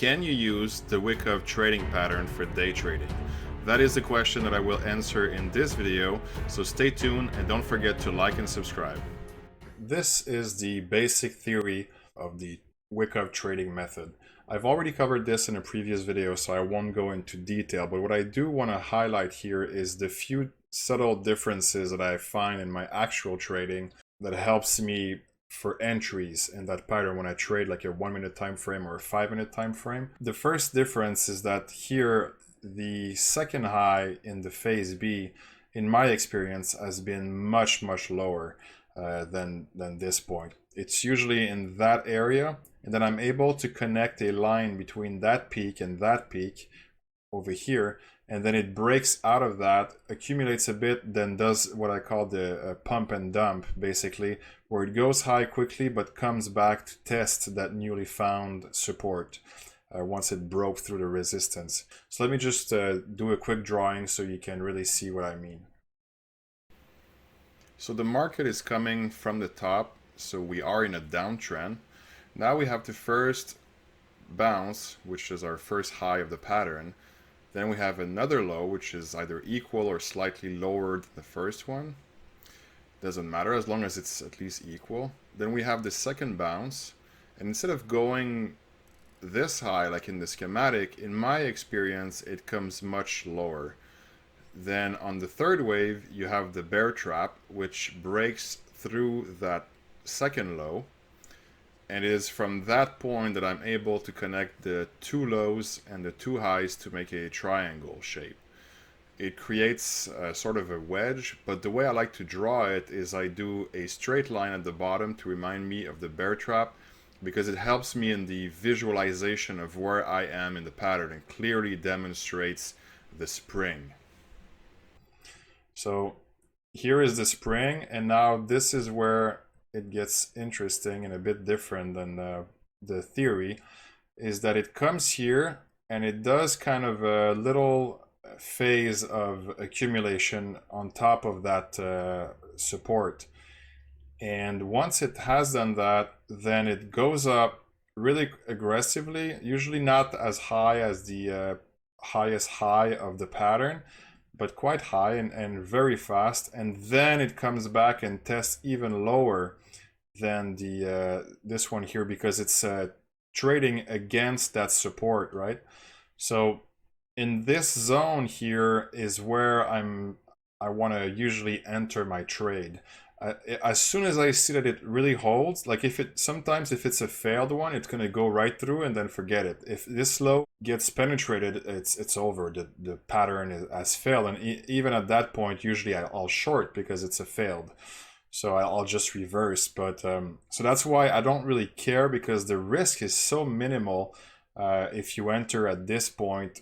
Can you use the Wyckoff trading pattern for day trading? That is the question that I will answer in this video, so stay tuned and don't forget to like and subscribe. This is the basic theory of the Wyckoff trading method. I've already covered this in a previous video, so I won't go into detail, but what I do want to highlight here is the few subtle differences that I find in my actual trading that helps me for entries in that pattern when I trade like a 1 minute time frame or a 5 minute time frame. The first difference is that here the second high in the phase B, in my experience, has been much lower than this point. It's usually in that area, and then I'm able to connect a line between that peak and that peak over here, and then it breaks out of that, accumulates a bit, then does what I call the pump and dump, basically, where it goes high quickly but comes back to test that newly found support once it broke through the resistance. So let me just do a quick drawing so you can really see what I mean. So the market is coming from the top, so we are in a downtrend. Now we have to first bounce, which is our first high of the pattern. Then we have another low, which is either equal or slightly lower than the first one. Doesn't matter as long as it's at least equal. Then we have the second bounce, and instead of going this high like in the schematic, in my experience it comes much lower. Then on the third wave you have the bear trap, which breaks through that second low, and it is from that point that I'm able to connect the two lows and the two highs to make a triangle shape. It creates sort of a wedge, but the way I like to draw it is I do a straight line at the bottom to remind me of the bear trap, because it helps me in the visualization of where I am in the pattern and clearly demonstrates the spring. So here is the spring, and now this is where it gets interesting and a bit different than the theory, is that it comes here and it does kind of a little phase of accumulation on top of that support. And once it has done that, then it goes up really aggressively, usually not as high as the highest high of the pattern, but quite high and very fast. And then it comes back and tests even lower than the this one here, because it's trading against that support, right? So in this zone here is where I want to usually enter my trade. As soon as I see that it really holds, like sometimes if it's a failed one, it's going to go right through and then forget it. If this low gets penetrated, it's over. The pattern has failed, and even at that point, usually I'll short because it's a failed. So I'll just reverse. But so that's why I don't really care, because the risk is so minimal if you enter at this point,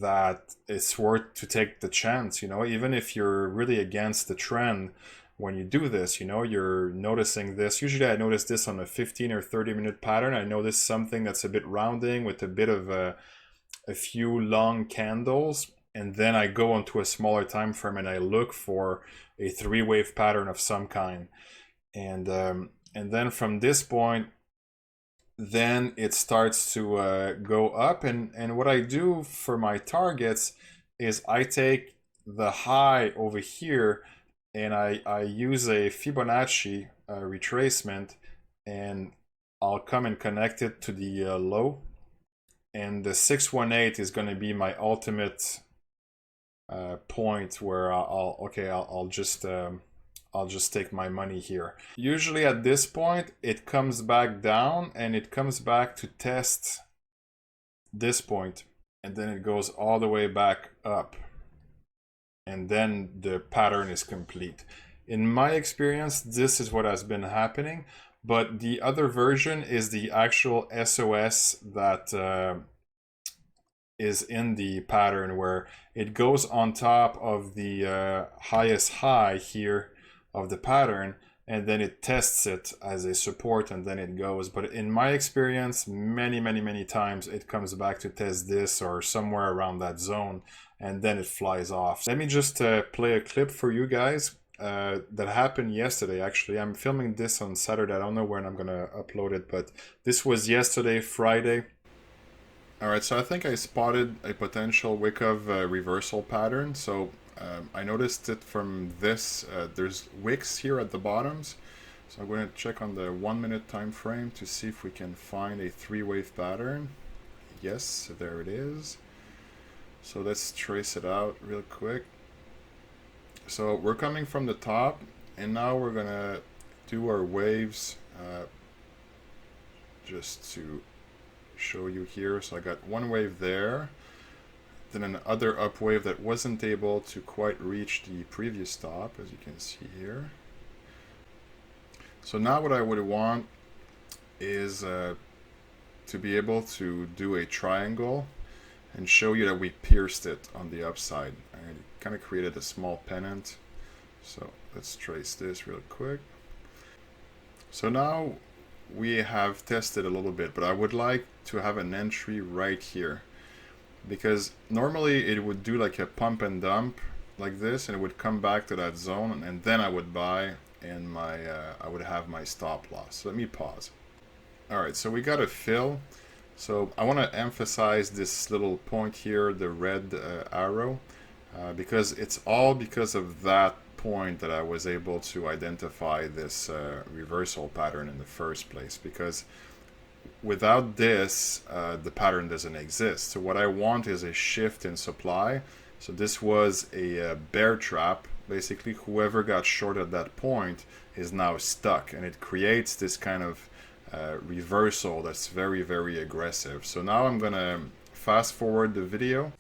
that it's worth to take the chance, even if you're really against the trend. When you do this, you're noticing this. Usually I notice this on a 15 or 30 minute pattern. I notice something that's a bit rounding with a bit of a few long candles, and then I go onto a smaller time frame and I look for a 3-wave pattern of some kind. And then from this point, then it starts to go up. And what I do for my targets is I take the high over here, and I use a Fibonacci retracement, and I'll come and connect it to the low, and the 618 is going to be my ultimate point where I'll just take my money here. Usually at this point it comes back down and it comes back to test this point, and then it goes all the way back up, and then the pattern is complete. In my experience, this is what has been happening, but the other version is the actual SOS that is in the pattern, where it goes on top of the highest high here of the pattern, and then it tests it as a support, and then it goes. But in my experience, many times it comes back to test this or somewhere around that zone, and then it flies off. Let me just play a clip for you guys that happened yesterday. Actually, I'm filming this on Saturday. I don't know when I'm gonna upload it, but this was yesterday, Friday. All right, so I think I spotted a potential Wyckoff reversal pattern. So I noticed it from this. There's wicks here at the bottoms. So I'm going to check on the 1 minute time frame to see if we can find a three-wave pattern. Yes, there it is. So let's trace it out real quick. So we're coming from the top, and now we're going to do our waves just to show you here. So I got one wave there, then another up wave that wasn't able to quite reach the previous stop, as you can see here. So now what I would want is to be able to do a triangle and show you that we pierced it on the upside. I kind of created a small pennant. So let's trace this real quick. So now we have tested a little bit, but I would like to have an entry right here, because normally it would do like a pump and dump like this, and it would come back to that zone, and then I would buy, and my I would have my stop loss. So let me pause. All right, so we got a fill. So I want to emphasize this little point here, the red arrow, because it's all because of that point that I was able to identify this reversal pattern in the first place, because without this the pattern doesn't exist. So what I want is a shift in supply. So this was a bear trap. Basically, whoever got short at that point is now stuck, and it creates this kind of reversal that's very, very aggressive. So now I'm gonna fast forward the video.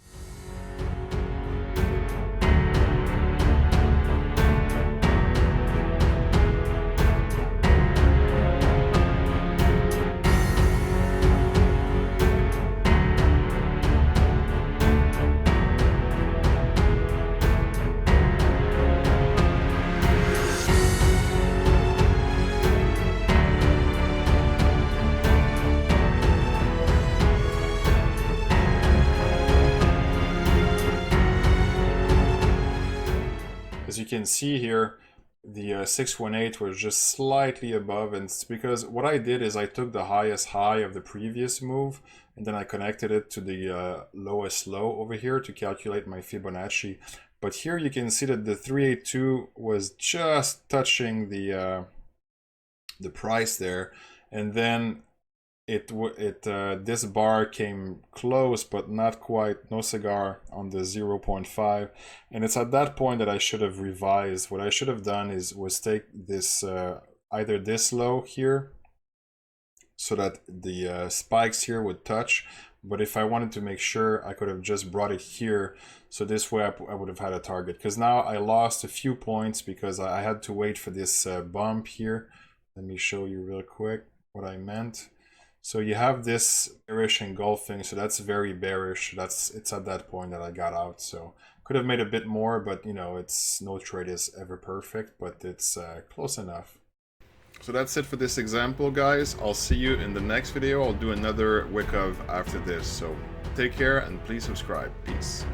As you can see here, the 618 was just slightly above, and it's because what I did is I took the highest high of the previous move and then I connected it to the lowest low over here to calculate my Fibonacci. But here you can see that the 382 was just touching the price there, and then this bar came close but not quite, no cigar on the 0.5, and it's at that point that I should have revised. What I should have done was take this either this low here so that the spikes here would touch, but if I wanted to make sure, I could have just brought it here, so this way I would have had a target, because now I lost a few points because I had to wait for this bump here. Let me show you real quick what I meant. So you have this bearish engulfing, so that's very bearish. It's at that point that I got out. So could have made a bit more, but you know, it's no trade is ever perfect, but it's close enough. So that's it for this example, guys. I'll see you in the next video. I'll do another Wyckoff after this. So take care and please subscribe. Peace.